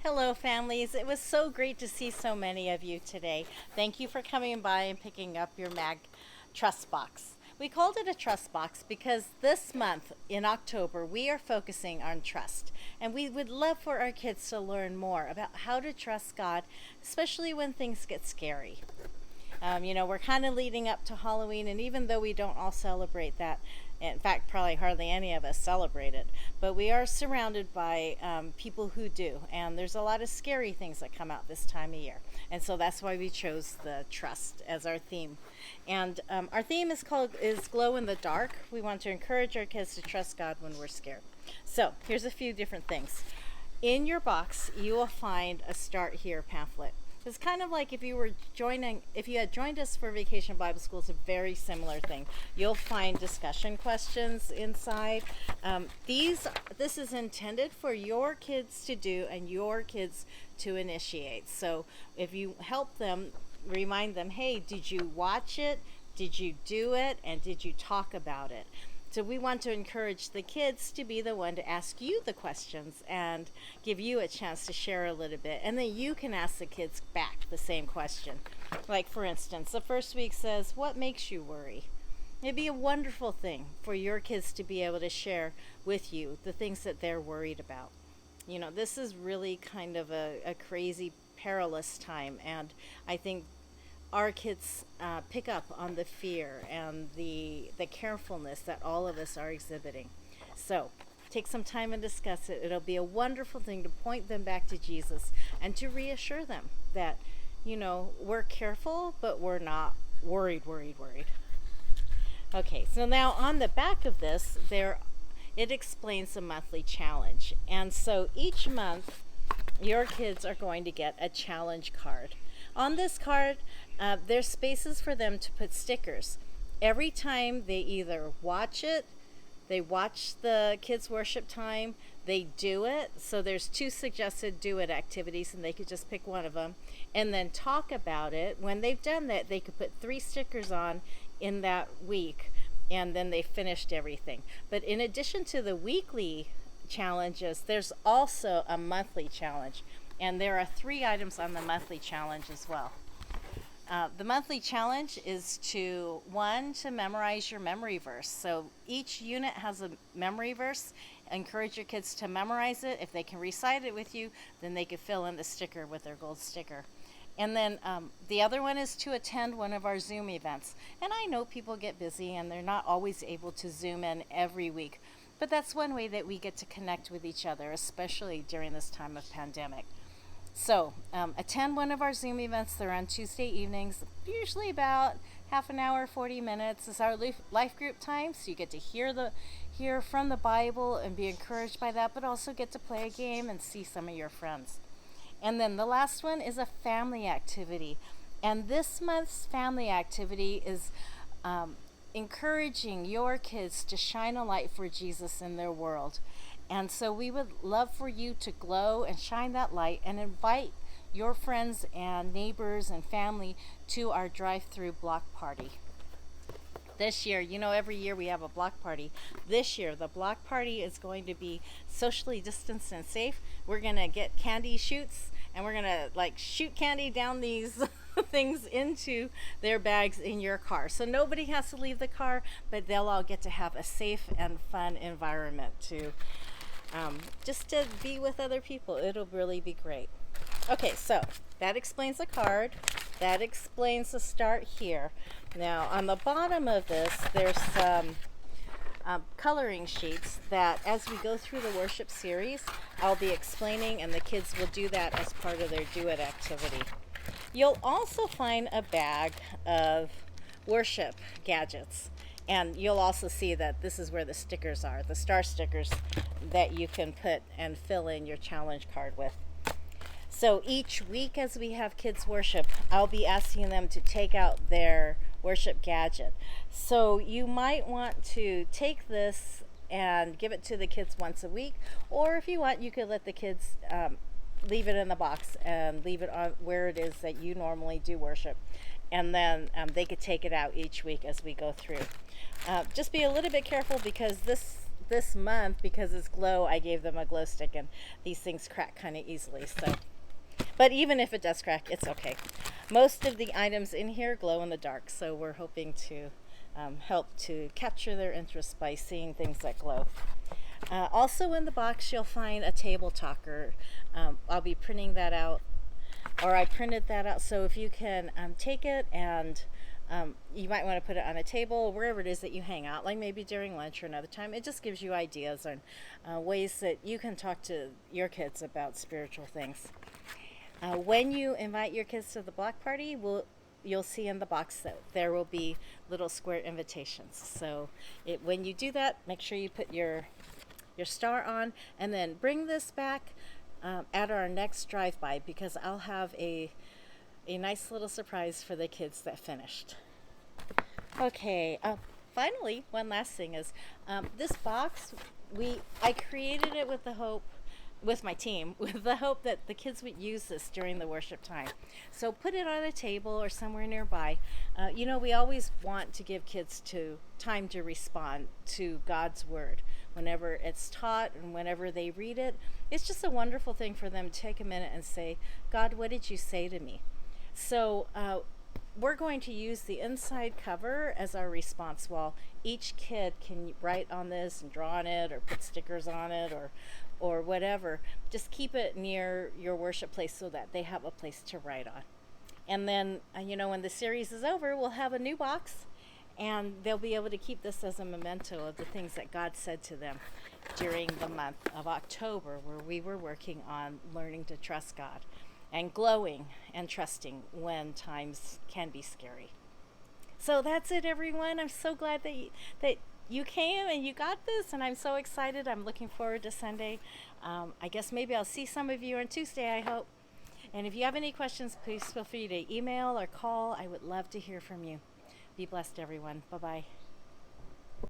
Hello, families. It was so great to see so many of you today. Thank you for coming by and picking up your Mag Trust Box. We called it a trust box because this month in October we are focusing on trust. And we would love for our kids to learn more about how to trust God, especially when things get scary. We're kind of leading up to Halloween, and even though we don't all celebrate that, in fact, probably hardly any of us celebrate it, but we are surrounded by people who do, and there's a lot of scary things that come out this time of year. And so that's why we chose the trust as our theme. And our theme is glow in the dark. We want to encourage our kids to trust God when we're scared. So here's a few different things. In your box, you will find a Start Here pamphlet. It's kind of like if you had joined us for Vacation Bible School. It's a very similar thing. You'll find discussion questions inside. This is intended for your kids to do and your kids to initiate. So if you help them, remind them, hey, did you watch it? Did you do it? And did you talk about it? So we want to encourage the kids to be the one to ask you the questions and give you a chance to share a little bit. And then you can ask the kids back the same question. Like, for instance, the first week says, what makes you worry? It'd be a wonderful thing for your kids to be able to share with you the things that they're worried about. This is really kind of a crazy, perilous time. And I think our kids pick up on the fear and the carefulness that all of us are exhibiting. So take some time and discuss it. It'll be a wonderful thing to point them back to Jesus and to reassure them that, we're careful, but we're not worried. Okay, so now on the back of this, it explains the monthly challenge. And so each month, your kids are going to get a challenge card. On this card, there's spaces for them to put stickers. Every time they either watch it, they watch the kids' worship time, they do it. So there's 2 suggested do it activities, and they could just pick one of them. And then talk about it. When they've done that, they could put 3 stickers on in that week, and then they finished everything. But in addition to the weekly challenges, there's also a monthly challenge. And there are 3 items on the monthly challenge as well. The monthly challenge is to memorize your memory verse. So each unit has a memory verse. Encourage your kids to memorize it. If they can recite it with you, then they could fill in the sticker with their gold sticker. And then the other one is to attend one of our Zoom events. And I know people get busy and they're not always able to Zoom in every week. But that's one way that we get to connect with each other, especially during this time of pandemic. So attend one of our Zoom events. They're on Tuesday evenings, usually about half an hour, 40 minutes. It's our life group time, so you get to hear from the Bible and be encouraged by that, but also get to play a game and see some of your friends. And then the last one is a family activity. And this month's family activity is encouraging your kids to shine a light for Jesus in their world. And so we would love for you to glow and shine that light and invite your friends and neighbors and family to our drive-through block party. This year, every year we have a block party. This year, the block party is going to be socially distanced and safe. We're going to get candy chutes, and we're going to shoot candy down these things into their bags in your car. So nobody has to leave the car, but they'll all get to have a safe and fun environment to just to be with other people. It'll really be great. Okay, so that explains the card. That explains the Start Here. Now, on the bottom of this, there's some coloring sheets that, as we go through the worship series, I'll be explaining, and the kids will do that as part of their Do It activity. You'll also find a bag of worship gadgets. And you'll also see that this is where the stickers are, the star stickers that you can put and fill in your challenge card with. So each week as we have kids worship, I'll be asking them to take out their worship gadget. So you might want to take this and give it to the kids once a week, or if you want, you could let the kids leave it in the box and leave it on where it is that you normally do worship. And then they could take it out each week as we go through. Just be a little bit careful because this this month, because it's glow, I gave them a glow stick, and these things crack kind of easily. So, but even if it does crack, it's okay. Most of the items in here glow in the dark, so we're hoping to help to capture their interest by seeing things that glow. Also in the box, you'll find a table talker. I'll be printing that out, or I printed that out, so if you can take it and you might want to put it on a table or wherever it is that you hang out, like maybe during lunch or another time. It just gives you ideas on ways that you can talk to your kids about spiritual things. When you invite your kids to the block party, you'll see in the box that there will be little square invitations. So when you do that, make sure you put your star on, and then bring this back at our next drive-by, because I'll have a nice little surprise for the kids that finished. Okay, finally, one last thing is this box, I created it with the hope, with my team, with the hope that the kids would use this during the worship time. So put it on a table or somewhere nearby. We always want to give kids time to respond to God's word. Whenever it's taught and whenever they read it, it's just a wonderful thing for them to take a minute and say, God, what did you say to me? So we're going to use the inside cover as our response wall. Each kid can write on this and draw on it, or put stickers on it, or whatever. Just keep it near your worship place so that they have a place to write on. And then, when the series is over, we'll have a new box, and they'll be able to keep this as a memento of the things that God said to them during the month of October, where we were working on learning to trust God and glowing and trusting when times can be scary. So that's it, everyone. I'm so glad that you came and you got this, and I'm so excited. I'm looking forward to Sunday. I guess maybe I'll see some of you on Tuesday, I hope. And if you have any questions, please feel free to email or call. I would love to hear from you. Be blessed, everyone. Bye-bye.